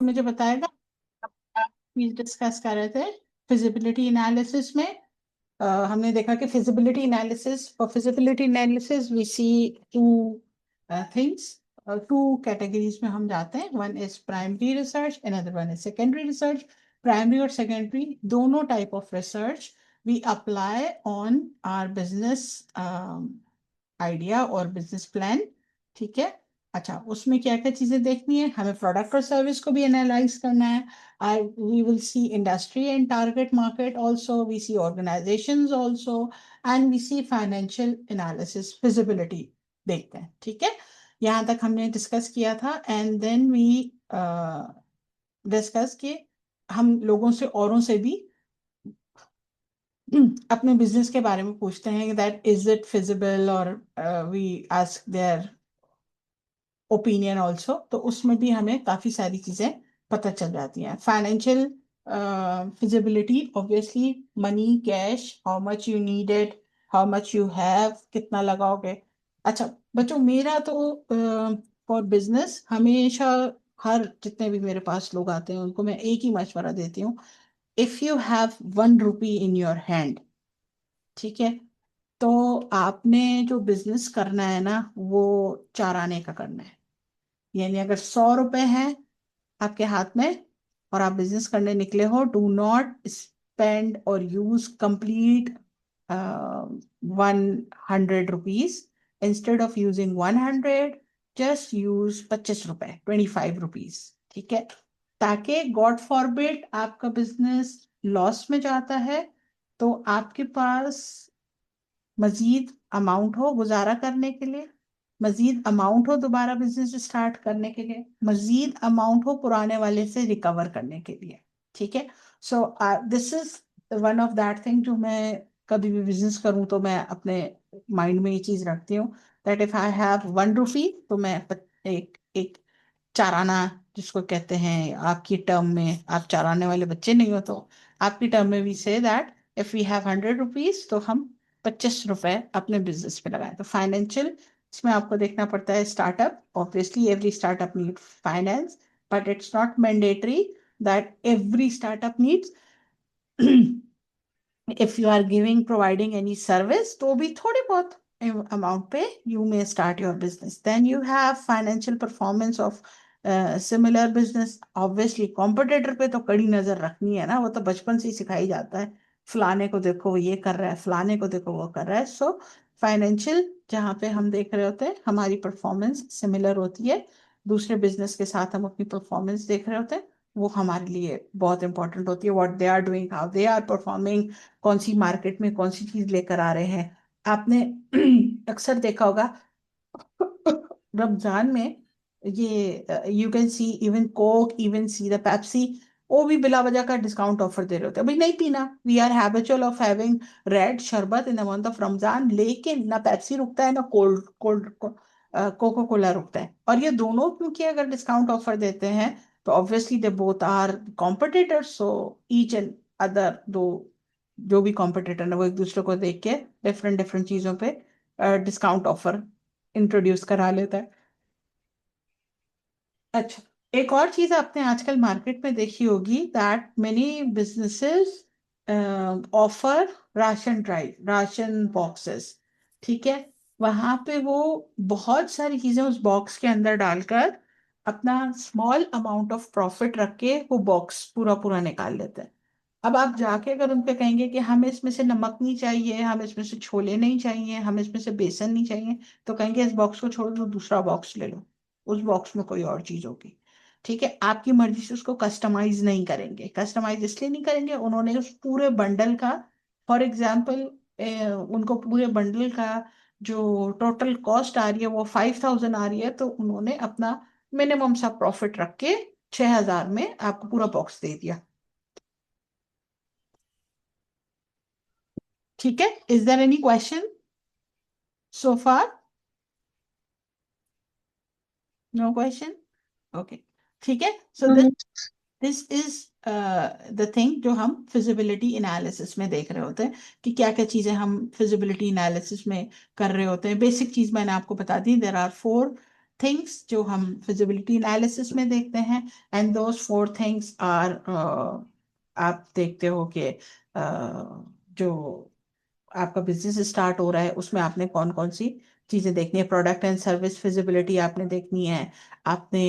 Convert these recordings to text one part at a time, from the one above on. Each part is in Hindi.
मुझे बताएगा। आप डिस्कस कर रहे थे फिजिबिलिटी एनालिसिस में। हमने देखा कि feasibility analysis, for feasibility analysis we see two things, two categories में हम जाते हैं। One is primary research, another one is secondary research. Primary और सेकेंडरी दोनों type of research we apply on our business idea और बिजनेस प्लान। ठीक है। अच्छा, उसमें क्या क्या चीजें देखनी है, हमें प्रोडक्ट और सर्विस को भी एनालाइज करना है। I we will see industry and target market also, we see organizations also, and we see financial analysis, feasibility देखते हैं। ठीक है, यहाँ तक हमने डिस्कस किया था। एंड देन वी डिस्कस कि हम लोगों से, औरों से भी अपने बिजनेस के बारे में पूछते हैं, दैट इज इट फिजिबल, और we ask their opinion also. तो उसमें भी हमें काफी सारी चीजें पता चल जाती हैं। Financial feasibility, obviously money, cash, how much you needed, how much you have, कितना लगाओगे। अच्छा बच्चों, मेरा तो फॉर बिजनेस हमेशा, हर जितने भी मेरे पास लोग आते हैं उनको मैं एक ही मशवरा देती हूँ। If you have 1 rupee in your hand, ठीक है, तो आपने जो बिजनेस करना है ना, वो 4 आने का करना है। यानी अगर 100 रुपए हैं आपके हाथ में और आप बिजनेस करने निकले हो, डू नॉट स्पेंड और use complete 100 rupees. Instead of using 100, just use 25 रुपए, 25 रुपीज। ठीक है, ताकि गॉड फॉरबिड आपका बिजनेस लॉस में जाता है तो आपके पास मजीद अमाउंट हो गुजारा करने के लिए, मजीद अमाउंट हो दोबारा बिजनेस स्टार्ट करने के लिए, मजीद अमाउंट हो पुराने वाले से रिकवर करने के लिए। ठीक है, so this is one of that thing जो मैं कभी भी बिजनेस करूं तो मैं अपने माइंड में ये चीज रखती हूँ, दैट इफ आई हैव 1 रुपी तो मैं एक एक 4 आना, जिसको कहते हैं आपकी टर्म में, आप 4 आने वाले बच्चे नहीं हो, तो आपकी टर्म में we say that if we have 100 rupees तो हम 25 रुपए अपने बिजनेस में लगाएं। तो फाइनेंशियल, इसमें आपको देखना पड़ता है startup. Obviously every startup need finance, but it's not mandatory that every startup needs. If you are giving, providing any service, तो भी थोड़े बहुत अमाउंट पे you may start your business. Then you have financial performance of similar business. Obviously competitor पे तो कड़ी नजर रखनी है ना, वो तो बचपन से ही सिखाई जाता है, फलाने को देखो वो ये कर रहा है, फलाने को देखो वो कर रहा है। सो फाइनेंशियल, जहाँ पे हम देख रहे होते हैं हमारी परफॉर्मेंस सिमिलर होती है, दूसरे बिजनेस के साथ हम अपनी परफॉर्मेंस देख रहे होते हैं, वो हमारे लिए बहुत इंपॉर्टेंट होती है। What they are doing, how they are performing, कौन सी मार्केट में कौन सी चीज लेकर आ रहे हैं। आपने अक्सर देखा होगा रमजान में, ये you can see even Coke, even see the Pepsi, वो भी बिला वजह का डिस्काउंट ऑफर दे रहे होते हैं। भाई नहीं पीना, we are habitual of having red sharbat in the month of Ramzan, लेकिन ना पेप्सी रुकता है ना कोल्ड कोल्ड कोको कोला रुकता है। और ये दोनों क्योंकि अगर डिस्काउंट ऑफर देते हैं तो obviously they both are competitors, so each and other, दो जो भी कॉम्पिटिटर है वो एक दूसरे को देख के डिफरेंट डिफरेंट चीजों पे डिस्काउंट ऑफर इंट्रोड्यूस करा लेता है। अच्छा, एक और चीज आपने आजकल मार्केट में देखी होगी, that many businesses offer ration drive, ration boxes. ठीक है, वहां पे वो बहुत सारी चीजें उस बॉक्स के अंदर डालकर अपना स्मॉल अमाउंट ऑफ प्रॉफिट रख के वो बॉक्स पूरा पूरा निकाल लेते हैं। अब आप जाके अगर उनपे कहेंगे कि हमें इसमें से नमक नहीं चाहिए, हमें इसमें से छोले नहीं चाहिए, हमें इसमें से बेसन नहीं चाहिए, तो कहेंगे इस बॉक्स को छोड़ दो, दूसरा बॉक्स ले लो, उस बॉक्स में कोई और चीज होगी। ठीक है, आपकी मर्जी से उसको कस्टमाइज नहीं करेंगे। कस्टमाइज इसलिए नहीं करेंगे, उन्होंने उस पूरे बंडल का, फॉर एग्जाम्पल उनको पूरे बंडल का जो टोटल कॉस्ट आ रही है वो 5,000 आ रही है, तो उन्होंने अपना मिनिमम सा प्रॉफिट रख के 6,000 में आपको पूरा बॉक्स दे दिया। ठीक है, is there any question so far? No question, okay. ठीक है, so this is the thing जो हम फिजिबिलिटी एनालिसिस में देख रहे होते हैं, कि क्या क्या चीजें हम फिजिबिलिटी एनालिसिस में कर रहे होते हैं। बेसिक चीज मैंने आपको बता दी, देर आर 4 थिंग्स जो हम फिजिबिलिटी एनालिसिस में देखते हैं, एंड दोज 4 थिंग्स आर, आप देखते हो कि जो आपका बिजनेस स्टार्ट हो रहा है उसमें आपने कौन कौन सी चीजें देखनी है। प्रोडक्ट एंड सर्विस फिजिबिलिटी आपने देखनी है, आपने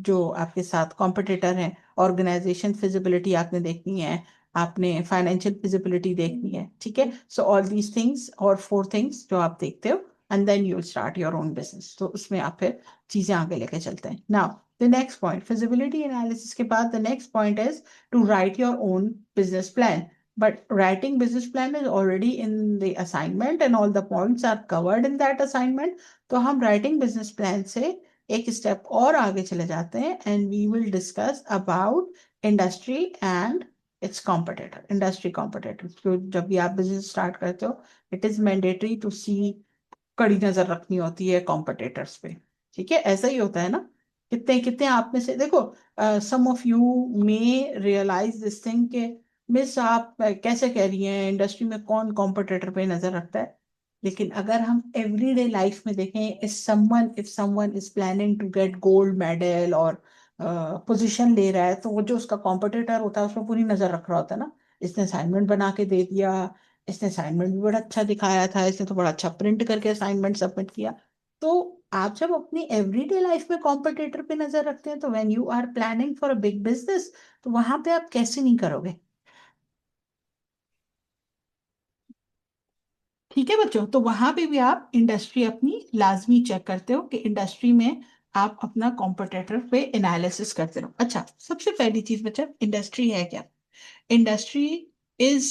जो आपके साथ कॉम्पिटिटर हैं ऑर्गेनाइजेशन फिजिबिलिटी आपने देखनी है, आपने फाइनेंशियल फिजिबिलिटी देखनी है। ठीक है, सो ऑल दीज थिंग्स और 4 थिंग्स जो आप देखते हो, and then you start your own business. तो उसमें आप फिर चीजें आगे लेके चलते हैं। Now the next point, feasibility analysis के बाद the next point is to write your own business plan. But writing business plan is already in the assignment and all the points are covered in that assignment. तो हम writing business plan से एक स्टेप और आगे चले जाते हैं, and we will discuss about industry and its competitor, industry competitor. तो जब भी आप बिजनेस स्टार्ट करते हो, it is mandatory to see, कड़ी नजर रखनी होती है कॉम्पिटिटर्स पे। ठीक है, ऐसा ही होता है ना। कितने कितने आप में से देखो, some of you may realize this thing के मिस आप कैसे कह रही हैं इंडस्ट्री में कौन कॉम्पिटिटर पे नजर रखता है। लेकिन अगर हम एवरीडे लाइफ में देखें, if someone is planning to get gold medal और पोजीशन ले रहा है, तो वो जो उसका कॉम्पिटिटर होता है उसमें पूरी नजर रख रहा होता है ना। इसने असाइनमेंट बना के दे दिया, इसने असाइनमेंट भी बड़ा अच्छा दिखाया था, इसने तो बड़ा अच्छा प्रिंट करके असाइनमेंट सबमिट किया। तो आप जब अपनी एवरीडे लाइफ में कॉम्पिटिटर पे नजर रखते हैं, तो when you are planning for a big business, तो वहां पे आप कैसे नहीं करोगे। ठीक है बच्चों, तो वहां पे भी आप इंडस्ट्री अपनी लाजमी चेक करते हो कि इंडस्ट्री में आप अपना कॉम्पिटिटर पे एनालिसिस करते रहो। अच्छा, सबसे पहली चीज बच्चा, इंडस्ट्री है क्या? Industry is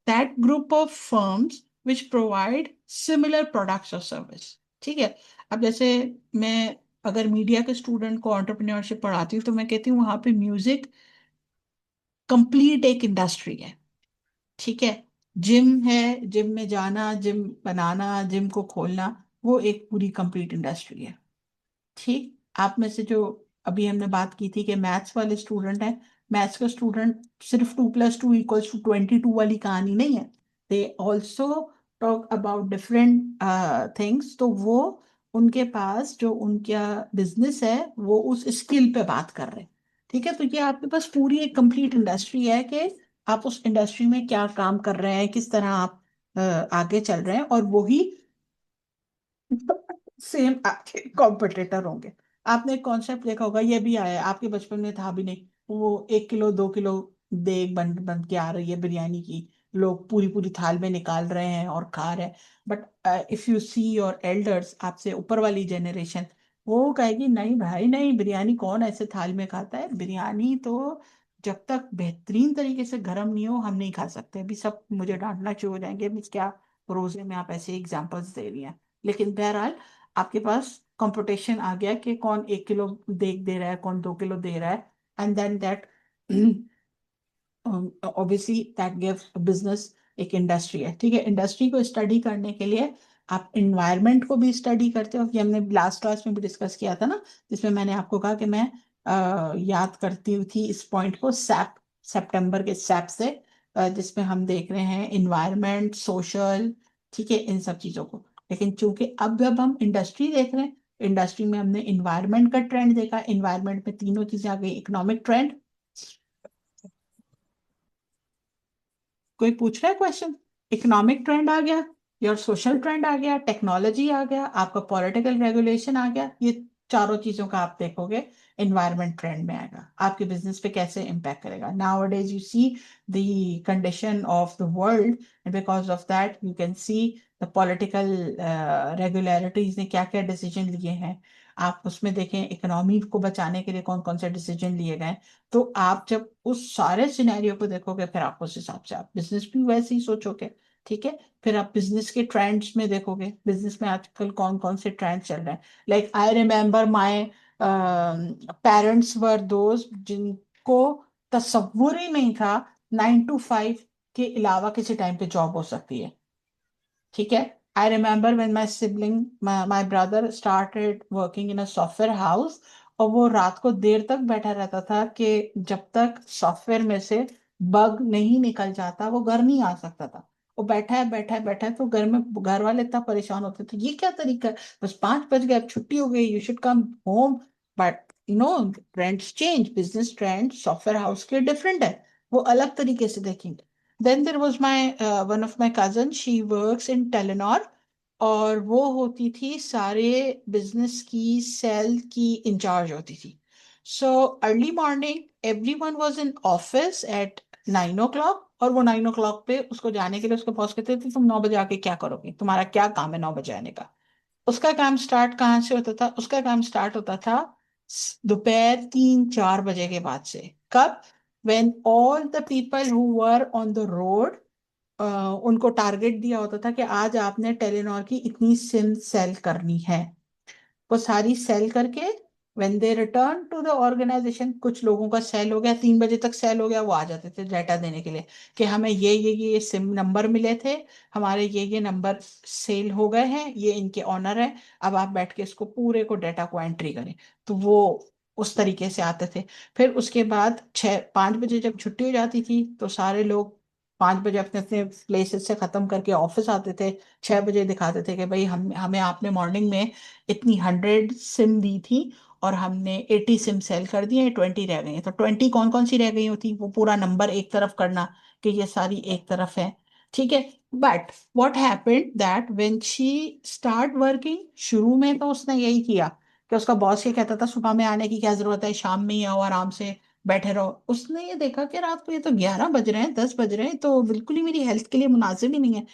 that group of firms which provide similar products और सर्विस। ठीक है, अब जैसे मैं अगर मीडिया के स्टूडेंट को एंटरप्रेन्योरशिप पढ़ाती हूँ, तो मैं कहती हूँ वहां पे म्यूजिक कंप्लीट एक इंडस्ट्री है। ठीक है, जिम है, जिम में जाना, जिम बनाना, जिम को खोलना, वो एक पूरी कंप्लीट इंडस्ट्री है। ठीक, आप में से जो अभी हमने बात की थी कि मैथ्स वाले स्टूडेंट हैं, मैथ्स का स्टूडेंट सिर्फ 2+2=22 वाली कहानी नहीं है। They also talk about different things. तो वो, उनके पास जो उनका बिजनेस है, वो उस स्किल पे बात कर रहे हैं। ठीक है, तो ये आपके पास पूरी एक कंप्लीट इंडस्ट्री है कि आप उस इंडस्ट्री में क्या काम कर रहे हैं, किस तरह आप आगे चल रहे हैं, और वही सेम आपके कॉम्पिटिटर होंगे। आपने एक कॉन्सेप्ट देखा होगा, ये भी आया है, आपके बचपन में था भी नहीं, वो 1 किलो 2 किलो देग बन बन के आ रही है बिरयानी की, लोग पूरी पूरी थाल में निकाल रहे हैं और खा रहे हैं। But if you see your elders, आपसे ऊपर वाली जनरेशन, वो कहेगी नहीं भाई नहीं, बिरयानी कौन ऐसे थाल में खाता है, बिरयानी तो जब तक बेहतरीन तरीके से गर्म नहीं हो हम नहीं खा सकते। अभी सब मुझे डांटना शुरू हो जाएंगे, अभी क्या रोजे में आप ऐसे एग्जांपल्स दे रही हैं। लेकिन बहरहाल, आपके पास कंपटीशन आ गया कि कौन 1 किलो देख दे रहा है, कौन 2 किलो दे रहा है, and then that obviously that give business एक इंडस्ट्री है। ठीक है, इंडस्ट्री को स्टडी करने के लिए आप इन्वायरमेंट को भी स्टडी करते हो, कि हमने लास्ट क्लास में भी डिस्कस किया था ना, जिसमें मैंने आपको कहा कि मैं याद करती थी इस पॉइंट को, सैप, सितंबर के सैप से, जिसमें हम देख रहे हैं इन्वायरमेंट, सोशल, ठीक है, इन सब चीजों को। लेकिन चूंकि अब हम इंडस्ट्री देख रहे हैं, इंडस्ट्री में हमने इन्वायरमेंट का ट्रेंड देखा, इन्वायरमेंट में तीनों चीजें आ गई, इकोनॉमिक ट्रेंड, कोई पूछ रहा है क्वेश्चन, इकोनॉमिक ट्रेंड आ गया, योर सोशल ट्रेंड आ गया, टेक्नोलॉजी आ गया, आपका पॉलिटिकल रेगुलेशन आ गया, ये चारों चीजों का आप देखोगे एनवायरमेंट ट्रेंड में आएगा, आपके बिजनेस पे कैसे इम्पैक्ट करेगा। Now days you see the condition of the world, and because of that you can see the political regularities ने क्या क्या डिसीजन लिए हैं। आप उसमें देखें इकोनॉमी को बचाने के लिए कौन कौन से डिसीजन लिए गए। तो आप जब उस सारे सिनेरियो को देखोगे, फिर आप उस हिसाब से आप बिजनेस भी वैसे ही सोचोगे। ठीक है, फिर आप बिजनेस के ट्रेंड्स में देखोगे, बिजनेस में आजकल कौन कौन से ट्रेंड चल रहे हैं। Like I remember my parents were those जिनको तस्वुर ही नहीं था 9 to 5 के अलावा किसी टाइम पे जॉब हो सकती है। ठीक है, I remember when my sibling, my brother started working in a software house, और वो रात को देर तक बैठा रहता था कि जब तक सॉफ्टवेयर में से बग नहीं निकल जाता वो घर नहीं आ सकता था। वो बैठा है तो घर में घर वाले इतना परेशान होते थे, ये क्या तरीका है, बस 5 बज गए, अब छुट्टी हो गई, you should come home. But no, trends change, business trend software house के डिफरेंट है, वो अलग तरीके से देखेंगे। Then there was my one of my cousin, she works in Telenor, और वो होती थी सारे बिजनेस की सेल की इंचार्ज होती थी। So early morning every one was in office at 9 o'clock, और वो 9 o'clock पे उसको जाने के लिए उसके बॉस कहते थे तुम 9 बजे आके क्या करोगे, तुम्हारा क्या काम है 9 बजे आने का। उसका काम स्टार्ट कहाँ से होता था, उसका काम स्टार्ट होता था दोपहर 3-4 बजे के बाद से। कब? when all the people who were on the road, उनको टारगेट दिया होता था कि आज आपने टेलीनॉर की इतनी सिम सेल करनी है, वो सारी सेल करके when they return to the organisation, कुछ लोगों का सेल हो गया, 3 बजे तक सेल हो गया, वो आ जाते थे डाटा देने के लिए कि हमें ये सिम नंबर मिले थे, हमारे ये नंबर सेल हो गए हैं, ये इनके ऑनर है, अब आप बैठ के इसको पूरे को डाटा को एंट्री करें। तो वो उस तरीके से आते थे। फिर उसके बाद 5 बजे जब छुट्टी हो जाती थी तो सारे लोग 5 बजे अपने अपने प्लेसेस से खत्म करके ऑफिस आते थे। 6 बजे दिखाते थे कि भाई हम हमें आपने मॉर्निंग में इतनी 100 सिम दी थी और हमने 80 सिम सेल कर दी है, 20 रह गई हैं, तो 20 कौन कौन सी रह गई होती, वो पूरा नंबर एक तरफ करना कि ये सारी एक तरफ है। ठीक है। But what happened that when she start working, शुरू में तो उसने यही किया कि उसका बॉस ये कहता था सुबह में आने की क्या जरूरत है, शाम में ही आओ आराम से बैठे रहो। उसने ये देखा कि रात को ये तो 11 बज रहे हैं, 10 बज रहे हैं, तो बिल्कुल ही मेरी हेल्थ के लिए मुनासिब ही नहीं है।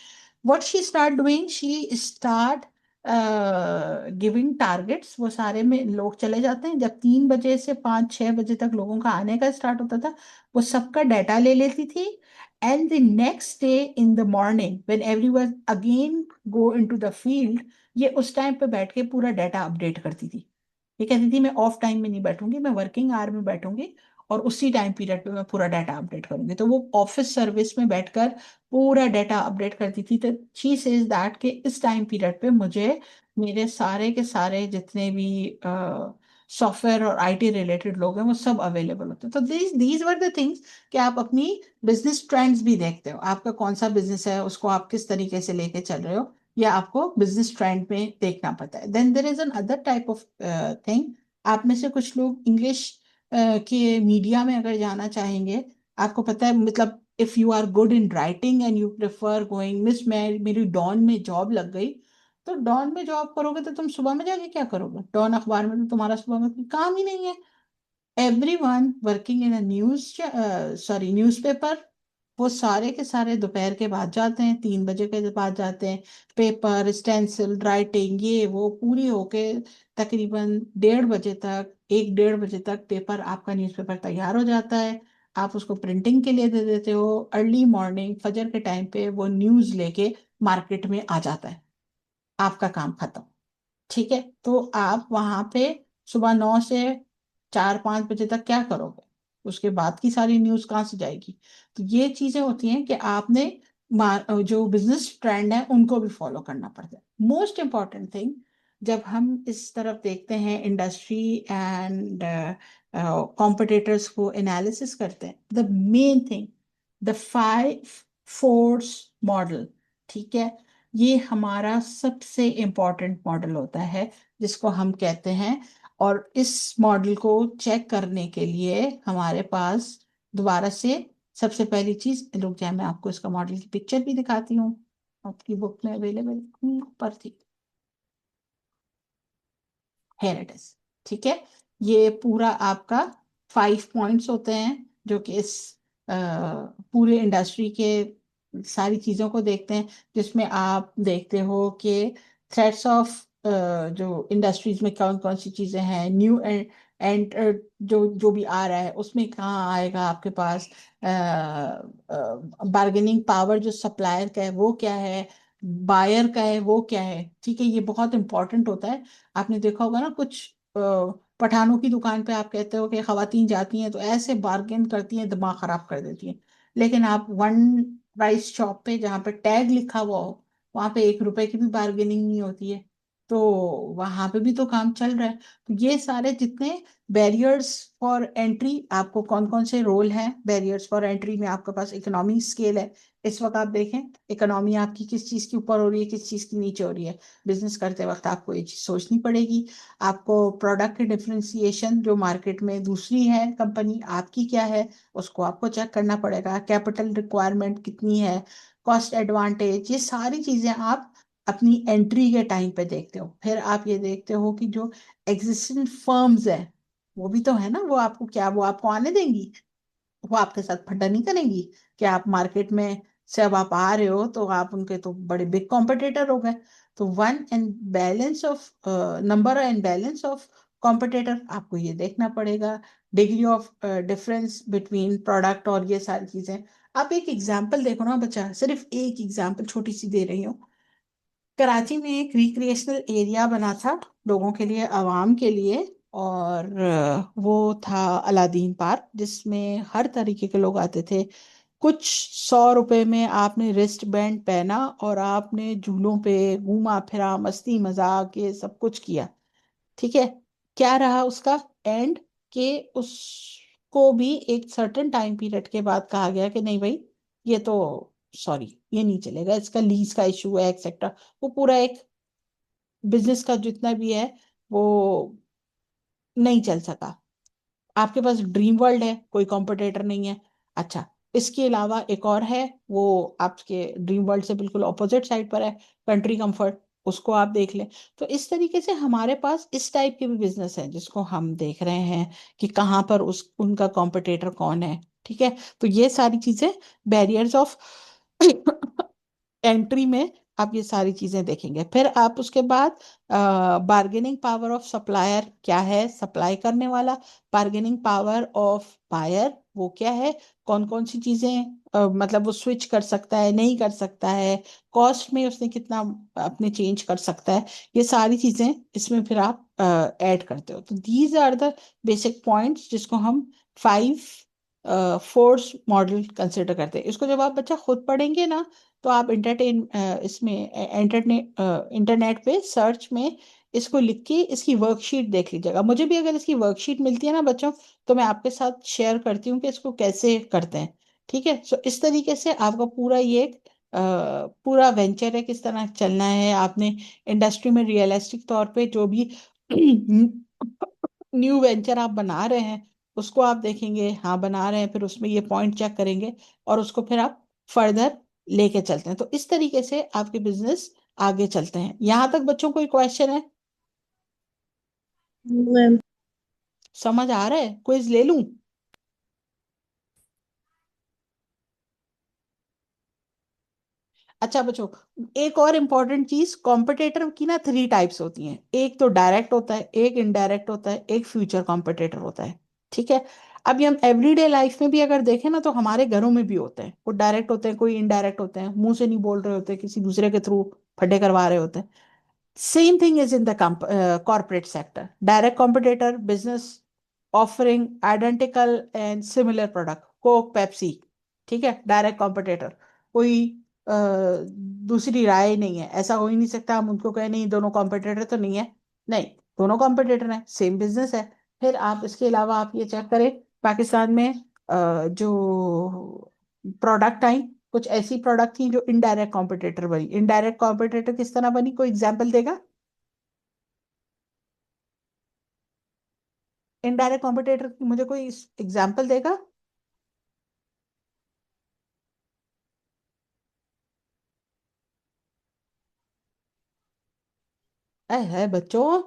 what she start doing, she start giving targets. वो सारे में लोग चले जाते हैं, जब 3 बजे से 5-6 बजे तक लोगों का आने का स्टार्ट होता था, वो सबका डाटा ले लेती थी। And the next day in the morning when everyone again go into the field, ये उस टाइम पे बैठ के पूरा डाटा अपडेट करती थी। ये कहती थी मैं ऑफ टाइम में नहीं बैठूंगी, मैं वर्किंग आवर में बैठूंगी और उसी टाइम पीरियड पे मैं पूरा डाटा अपडेट करूंगी। तो वो ऑफिस सर्विस में बैठकर पूरा डाटा अपडेट करती थी। तो शी सेज दैट कि इस टाइम पीरियड पे मुझे मेरे सारे के सारे जितने भी सॉफ्टवेयर और आईटी रिलेटेड लोग हैं वो सब अवेलेबल होते हैं। तो दीज वर द थिंग्स कि आप अपनी बिजनेस ट्रेंड्स भी देखते हो, आपका कौन सा बिजनेस है उसको आप किस तरीके से लेके चल रहे हो, या आपको बिजनेस ट्रेंड में देखना पड़ता है। Then there is another type of thing. आप में से कुछ लोग इंग्लिश के मीडिया में अगर जाना चाहेंगे, आपको पता है मतलब if you are good in writing and you prefer going, miss मैं मेरी डॉन में जॉब लग गई, तो डॉन में जॉब करोगे तो तुम सुबह में जाके क्या करोगे, डॉन अखबार में तो तुम्हारा सुबह में कोई काम ही नहीं है। Everyone working in a news, sorry newspaper, वो सारे के सारे दोपहर के बाद जाते हैं, 3 बजे के बाद जाते हैं। पेपर स्टेंसिल राइटिंग ये वो पूरी होके तकरीबन 1:30 बजे तक, 1-1:30 बजे तक पेपर, आपका न्यूज़पेपर तैयार हो जाता है। आप उसको प्रिंटिंग के लिए दे देते हो, अर्ली मॉर्निंग फजर के टाइम पे वो न्यूज़ लेके मार्केट में आ जाता है, आपका काम खत्म। ठीक है। तो आप वहां पे सुबह 9 से 4-5 बजे तक क्या करोगे, उसके बाद की सारी न्यूज कहाँ से जाएगी। तो ये चीजें होती हैं कि आपने जो बिजनेस ट्रेंड है उनको भी फॉलो करना पड़ता है। मोस्ट इंपॉर्टेंट थिंग, जब हम इस तरफ देखते हैं इंडस्ट्री एंड कॉम्पिटिटर्स को एनालिसिस करते हैं, the main thing, the 5 force model, ठीक है, ये हमारा सबसे इम्पोर्टेंट मॉडल होता है जिसको हम कहते हैं। और इस मॉडल को चेक करने के लिए हमारे पास दोबारा से सबसे पहली चीज, रुक जाए मैं आपको इसका मॉडल की पिक्चर भी दिखाती हूँ, आपकी बुक में अवेलेबल पर थी, हेयर इट इज। ठीक है। ये पूरा आपका 5 पॉइंट्स होते हैं जो कि इस पूरे इंडस्ट्री के सारी चीजों को देखते हैं, जिसमें आप देखते हो कि थ्रेट्स ऑफ जो इंडस्ट्रीज में कौन कौन सी चीजें हैं, न्यू एंड जो जो भी आ रहा है उसमें कहाँ आएगा आपके पास, बार्गेनिंग पावर जो सप्लायर का है वो क्या है, बायर का है वो क्या है। ठीक है, ये बहुत इंपॉर्टेंट होता है। आपने देखा होगा ना कुछ पठानों की दुकान पे आप कहते हो कि खवातीन जाती हैं तो ऐसे बार्गेन करती हैं, दिमाग खराब कर देती हैं। लेकिन आप वन प्राइस शॉप पे जहाँ पे टैग लिखा हुआ हो, वहां पे 1 रुपए की भी बार्गेनिंग नहीं होती है। तो वहां पे भी तो काम चल रहा है। तो ये सारे जितने बैरियर्स फॉर एंट्री, आपको कौन कौन से रोल हैं बैरियर्स फॉर एंट्री में, आपके पास इकोनॉमी स्केल है। इस वक्त आप देखें इकोनॉमी आपकी किस चीज के ऊपर हो रही है, किस चीज की नीचे हो रही है। बिजनेस करते वक्त आपको ये चीज सोचनी पड़ेगी। आपको प्रोडक्ट डिफरेंशिएशन जो मार्केट में दूसरी है कंपनी, आपकी क्या है, उसको आपको चेक करना पड़ेगा। कैपिटल रिक्वायरमेंट कितनी है, कॉस्ट एडवांटेज, ये सारी चीजें आप अपनी एंट्री के टाइम पे देखते हो। फिर आप ये देखते हो कि जो एग्जिस्टिंग फर्म्स है वो भी तो है ना, वो आपको क्या, वो आपको आने देंगी, वो आपके साथ फड्डा नहीं करेंगी कि आप मार्केट में से अब आप आ रहे हो तो आप उनके तो बड़े बिग कॉम्पिटिटर हो गए। तो one and balance of number and balance of competitor आपको ये देखना पड़ेगा। Degree of difference between product और ये सारी चीजें। आप एक एग्जांपल देखो ना बच्चा, सिर्फ एक एग्जांपल छोटी सी दे रही हूँ। कराची में एक रिक्रिएशनल एरिया बना था लोगों के लिए, आवाम के लिए। और वो था अलादीन पार्क, जिसमें हर तरीके के लोग आते थे। कुछ 100 रुपए में आपने रिस्ट बैंड पहना और आपने झूलों पे घूमा फिरा, मस्ती मजाक ये सब कुछ किया। ठीक है। क्या रहा उसका एंड, के उसको भी एक सर्टेन टाइम पीरियड के बाद कहा गया कि नहीं भाई, ये तो सॉरी ये नहीं चलेगा, इसका लीज का इशू है एक्सेट्रा। वो पूरा एक बिजनेस का जितना भी है वो नहीं चल सका। आपके पास ड्रीम वर्ल्ड है, कोई कॉम्पिटिटर नहीं है। अच्छा, इसके अलावा एक और है, वो आपके ड्रीम वर्ल्ड से बिल्कुल ऑपोजिट साइड पर है, कंट्री कंफर्ट, उसको आप देख लें। तो इस तरीके से हमारे पास इस टाइप के भी बिजनेस है जिसको हम देख रहे हैं कि कहाँ पर उस उनका कॉम्पिटिटर कौन है। ठीक है। तो ये सारी चीजें बैरियर्स ऑफ एंट्री में आप ये सारी चीजें देखेंगे। फिर आप उसके बाद बार्गेनिंग पावर ऑफ सप्लायर क्या है, सप्लाई करने वाला। बार्गेनिंग पावर ऑफ बायर वो क्या है, कौन कौन सी चीजें मतलब वो स्विच कर सकता है नहीं कर सकता है, कॉस्ट में उसने कितना अपने चेंज कर सकता है। ये सारी चीजें इसमें फिर आप ऐड करते हो। तो these are the basic points जिसको हम 5 फोर्स मॉडल कंसिडर करते हैं। इसको जब आप बच्चा खुद पढ़ेंगे ना, तो आप इसमें इंटरनेट पे सर्च में इसको लिख के इसकी वर्कशीट देख लीजिएगा। मुझे भी अगर इसकी वर्कशीट मिलती है ना बच्चों, तो मैं आपके साथ शेयर करती हूँ कि इसको कैसे करते हैं। ठीक है। सो इस तरीके से आपका पूरा ये एक पूरा वेंचर है, किस तरह चलना है आपने इंडस्ट्री में रियलिस्टिक तौर पे जो भी न्यू वेंचर आप बना रहे हैं उसको आप देखेंगे, हाँ बना रहे हैं, फिर उसमें ये पॉइंट चेक करेंगे और उसको फिर आप फर्दर लेके चलते हैं। तो इस तरीके से आपके बिजनेस आगे चलते हैं। यहां तक बच्चों कोई क्वेश्चन है, मैम। समझ आ रहा है, क्विज ले लूं? अच्छा बच्चों, एक और इम्पॉर्टेंट चीज, कॉम्पिटिटर की ना 3 टाइप्स होती हैं। एक तो डायरेक्ट होता है, एक इनडायरेक्ट होता है, एक फ्यूचर कॉम्पिटिटर होता है। ठीक है। अभी हम एवरीडे लाइफ में भी अगर देखें ना, तो हमारे घरों में भी होते हैं, कोई डायरेक्ट होते हैं कोई इनडायरेक्ट होते हैं, मुंह से नहीं बोल रहे होते, किसी दूसरे के थ्रू फड्डे करवा रहे होते हैं। Same thing is in the corporate sector. Direct competitor, business offering identical and similar product. Coke, Pepsi, ठीक है, डायरेक्ट कॉम्पिटिटर। कोई अ, दूसरी राय नहीं है, ऐसा हो ही नहीं सकता हम उनको कहें नहीं दोनों कॉम्पिटिटर तो नहीं है। नहीं, दोनों कॉम्पिटिटर हैं, सेम बिजनेस है। फिर आप इसके अलावा आप ये चेक करें, पाकिस्तान में जो प्रोडक्ट आई, कुछ ऐसी प्रोडक्ट थी जो इनडायरेक्ट कॉम्पिटिटर बनी। इनडायरेक्ट कॉम्पिटिटर किस तरह बनी, कोई एग्जांपल देगा? इनडायरेक्ट कॉम्पिटिटर की मुझे कोई एग्जांपल देगा? है बच्चों।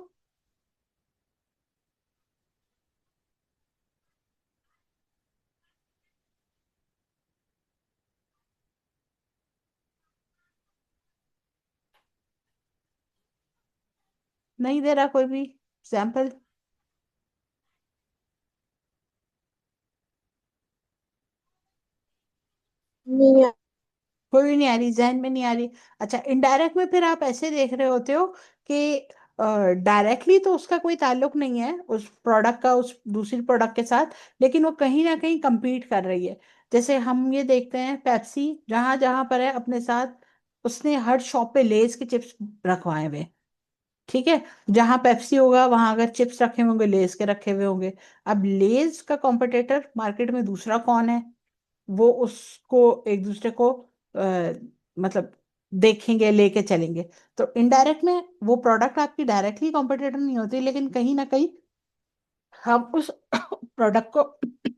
नहीं दे रहा कोई भी एग्जांपल? नहीं है। कोई भी नहीं आ रही, जहन में नहीं आ रही। अच्छा, इनडायरेक्ट में फिर आप ऐसे देख रहे होते हो कि डायरेक्टली तो उसका कोई ताल्लुक नहीं है उस प्रोडक्ट का उस दूसरी प्रोडक्ट के साथ, लेकिन वो कहीं ना कहीं compete कर रही है। जैसे हम ये देखते हैं पेप्सी जहां जहां पर है अपने साथ, उसने हर शॉप पे लेस के चिप्स रखवाए हुए हैं। ठीक है। जहां पेप्सी होगा वहां अगर चिप्स रखे होंगे, लेज के रखे हुए होंगे। अब लेज का कॉम्पिटिटर मार्केट में दूसरा कौन है, वो उसको एक दूसरे को मतलब देखेंगे, लेके चलेंगे। तो इनडायरेक्ट में वो प्रोडक्ट आपकी डायरेक्टली कॉम्पिटिटर नहीं होती, लेकिन कहीं ना कहीं हम उस प्रोडक्ट को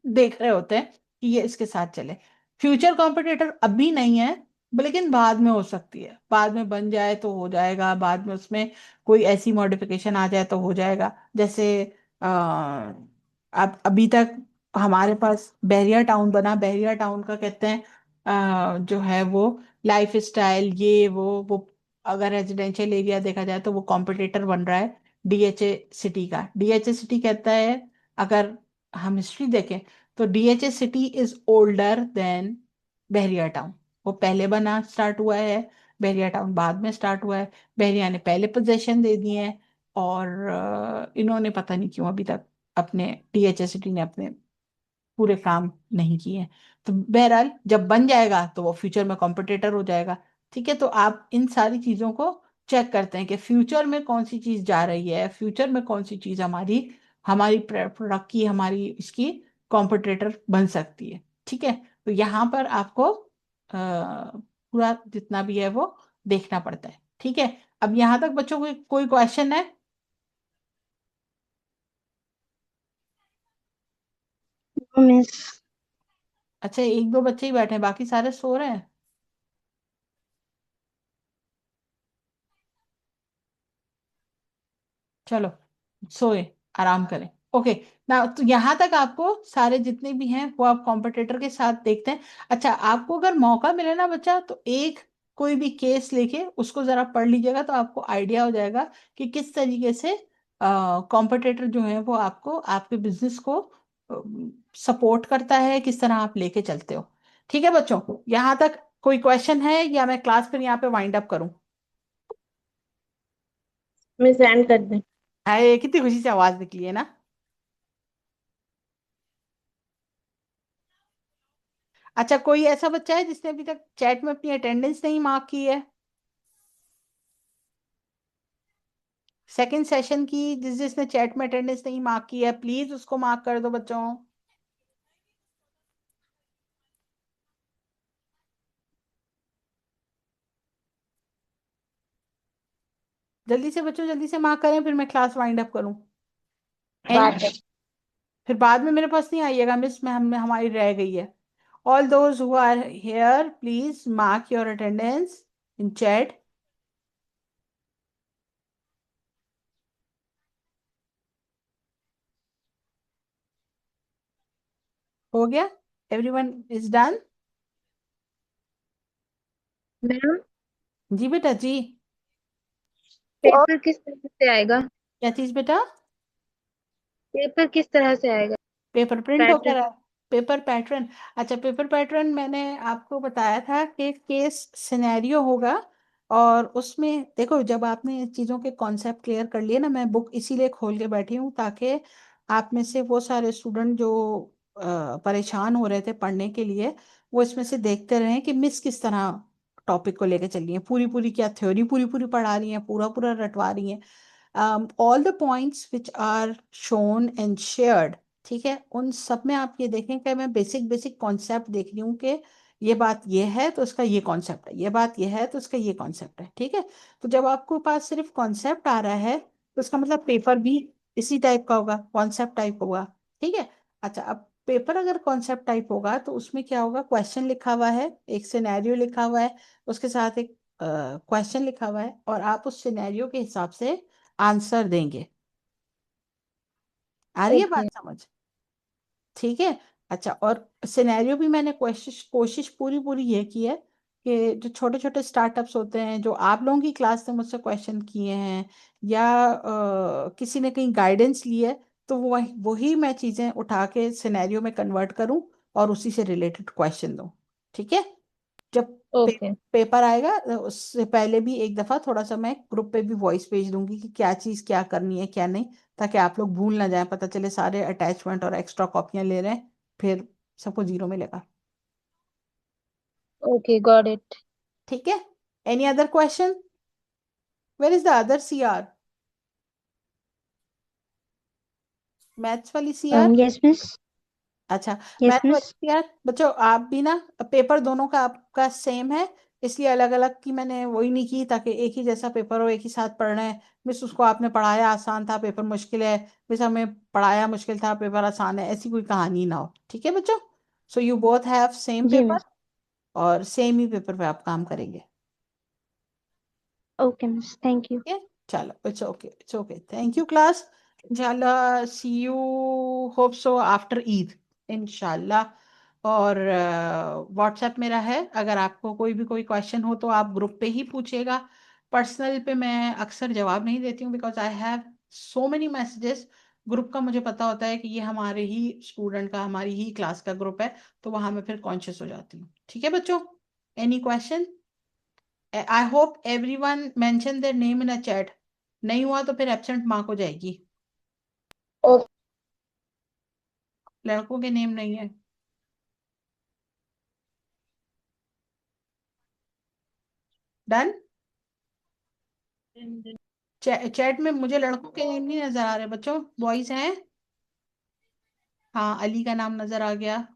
देख रहे होते हैं कि ये इसके साथ चले। फ्यूचर कॉम्पिटिटर अभी नहीं है, लेकिन बाद में हो सकती है, बाद में बन जाए तो हो जाएगा, बाद में उसमें कोई ऐसी मॉडिफिकेशन आ जाए तो हो जाएगा। जैसे अब अभी तक हमारे पास बैरियर टाउन बना, बैरियर टाउन का कहते हैं जो है वो लाइफ स्टाइल, ये वो अगर रेजिडेंशियल एरिया देखा जाए तो वो कॉम्पिटिटर बन रहा है डीएचए सिटी का। डीएचए सिटी कहता है, अगर हम हिस्ट्री देखें तो DHA city is older than Bahria town. वो पहले बना स्टार्ट हुआ है, बहरिया टाउन बाद में स्टार्ट हुआ है। बहरिया ने पहले पोजेशन दे दिए हैं, और इन्होंने पता नहीं क्यों अभी तक अपने डीएचए सिटी ने अपने पूरे काम नहीं किए हैं। तो बहरहाल जब बन जाएगा तो वो फ्यूचर में कॉम्पिटिटर हो जाएगा। ठीक है, तो आप इन सारी चीजों को चेक करते हैं कि फ्यूचर में कौन सी चीज जा रही है, फ्यूचर में कौन सी चीज हमारी हमारी प्रोडक्ट की, हमारी इसकी कॉम्पिटिटर बन सकती है। ठीक है, तो यहाँ पर आपको पूरा जितना भी है वो देखना पड़ता है। ठीक है, अब यहाँ तक बच्चों को कोई क्वेश्चन है? मिस। अच्छा, एक दो बच्चे ही बैठे हैं, बाकी सारे सो रहे हैं। चलो सोए, आराम करें। ओके ना, तो यहाँ तक आपको सारे जितने भी हैं वो आप कॉम्पिटिटर के साथ देखते हैं। अच्छा, आपको अगर मौका मिले ना बच्चा, तो एक कोई भी केस लेके उसको जरा पढ़ लीजिएगा, तो आपको आइडिया हो जाएगा कि किस तरीके से कॉम्पिटिटर जो है वो आपको आपके बिजनेस को सपोर्ट करता है, किस तरह आप लेके चलते हो। ठीक है बच्चों, यहाँ तक कोई क्वेश्चन है या मैं क्लास फिर यहाँ पे वाइंड अप करूँ? मिस एंड कर दें। हाय, कितनी खुशी से आवाज निकली है ना। अच्छा, कोई ऐसा बच्चा है जिसने अभी तक चैट में अपनी अटेंडेंस नहीं मार्क की है? सेकंड सेशन की जिसने चैट में अटेंडेंस नहीं मार्क की है, प्लीज उसको मार्क कर दो बच्चों। जल्दी से बच्चों, जल्दी से मार्क करें, फिर मैं क्लास वाइंड अप करूं। एनी, बात है। फिर बाद में मेरे पास नहीं आइएगा मिस, में हम हमारी रह गई है। All those who are here please mark your attendance in chat. हो गया? Everyone is done? मैम, जी बेटा जी। पेपर किस तरह से आएगा? क्या चीज बेटा? पेपर किस तरह से आएगा? Paper print pattern. होकर पेपर पैटर्न। अच्छा, पेपर पैटर्न मैंने आपको बताया था कि केस सिनेरियो होगा, और उसमें देखो, जब आपने इस चीज़ों के कॉन्सेप्ट क्लियर कर लिए ना, मैं बुक इसीलिए खोल के बैठी हूँ ताकि आप में से वो सारे स्टूडेंट जो परेशान हो रहे थे पढ़ने के लिए, वो इसमें से देखते रहें कि मिस किस तरह टॉपिक को लेके चल रही है। पूरी पूरी क्या थ्योरी पूरी पूरी पढ़ा रही है, पूरा पूरा रटवा रही है। All the points which are shown and shared, ठीक है, उन सब में आप ये देखें कि मैं बेसिक बेसिक कॉन्सेप्ट देख रही हूँ कि ये बात ये है तो इसका ये कॉन्सेप्ट है, ये बात ये है तो इसका ये कॉन्सेप्ट है। ठीक है, तो जब आपको पास सिर्फ कॉन्सेप्ट आ रहा है तो इसका मतलब पेपर भी इसी टाइप का होगा, कॉन्सेप्ट टाइप होगा। ठीक है। अच्छा, अब पेपर अगर कॉन्सेप्ट टाइप होगा तो उसमें क्या होगा, क्वेश्चन लिखा हुआ है, एक सिनेरियो लिखा हुआ है, उसके साथ एक क्वेश्चन लिखा हुआ है, और आप उस सिनेरियो के हिसाब से आंसर देंगे। आ रही है ओके। बात समझ? ठीक है। अच्छा, और सिनेरियो भी मैंने कोशिश कोशिश पूरी पूरी ये की है कि जो छोटे छोटे स्टार्टअप्स होते हैं जो आप लोगों की क्लास ने मुझसे क्वेश्चन किए हैं, या किसी ने कहीं गाइडेंस ली है, तो वो वही मैं चीज़ें उठा के सिनेरियो में कन्वर्ट करूं और उसी से रिलेटेड क्वेश्चन दूं। ठीक है। जब ओके। पेपर आएगा उससे पहले भी एक दफा थोड़ा सा मैं ग्रुप पे भी वॉइस भेज दूंगी कि क्या चीज क्या करनी है क्या नहीं, ताकि आप लोग भूल ना जाए, पता चले सारे अटैचमेंट और एक्स्ट्रा कॉपियां ले रहे हैं, फिर सबको जीरो मिलेगा। Okay, got it. ठीक है। Any other question? Where is the other CR? Maths वाली सीआर? Yes miss. अच्छा, यस मैथ मिस। वाली सीआर बच्चों, आप भी ना, पेपर दोनों का आपका सेम है, इसलिए अलग अलग की मैंने वही नहीं की ताकि एक ही जैसा पेपर हो, एक ही साथ पढ़ना है। मिस उसको आपने पढ़ाया आसान था, पेपर मुश्किल है। मिस हमें पढ़ाया मुश्किल था, पेपर आसान है, ऐसी कोई कहानी ना हो, ठीक है बच्चों? So you both have same जी पेपर, मिस। और सेम ही पेपर पे आप काम करेंगे। Okay miss, thank you. ठीक है, चलो, it's okay, it's okay, thank you class. इंशाल्लाह see you, hope so after Eid, इंशाल्लाह। और व्हाट्सएप मेरा है, अगर आपको कोई भी कोई क्वेश्चन हो तो आप ग्रुप पे ही पूछिएगा। पर्सनल पे मैं अक्सर जवाब नहीं देती हूँ, because I have so many messages. Group का मुझे पता होता है कि ये हमारे ही स्टूडेंट का, हमारी ही क्लास का ग्रुप है, तो वहां मैं फिर कॉन्शियस हो जाती हूँ। ठीक है बच्चों, any question? I hope everyone mention their name in a chat. नहीं हुआ तो फिर एब्सेंट मार्क हो जाएगी। ओके। लड़कों के नेम नहीं है। डन। चैट में मुझे लड़कों के नेम नहीं नजर आ रहे बच्चों, बॉयज हैं। हाँ, अली का नाम नजर आ गया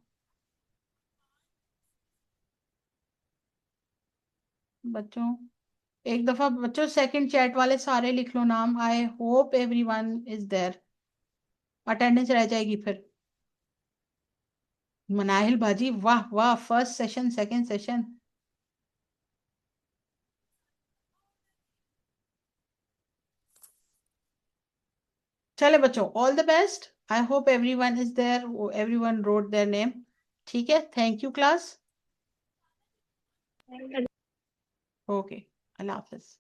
बच्चों। एक दफा बच्चों सेकंड चैट वाले सारे लिख लो नाम। I hope everyone is there. Attendance रह जाएगी फिर। मनाहिल बाजी, वाह वाह, फर्स्ट सेशन, सेकंड सेशन। चले बच्चों, all the best. I hope everyone is there, everyone wrote their name. ठीक है, थैंक यू क्लास। ओके, अल्लाह हाफिज।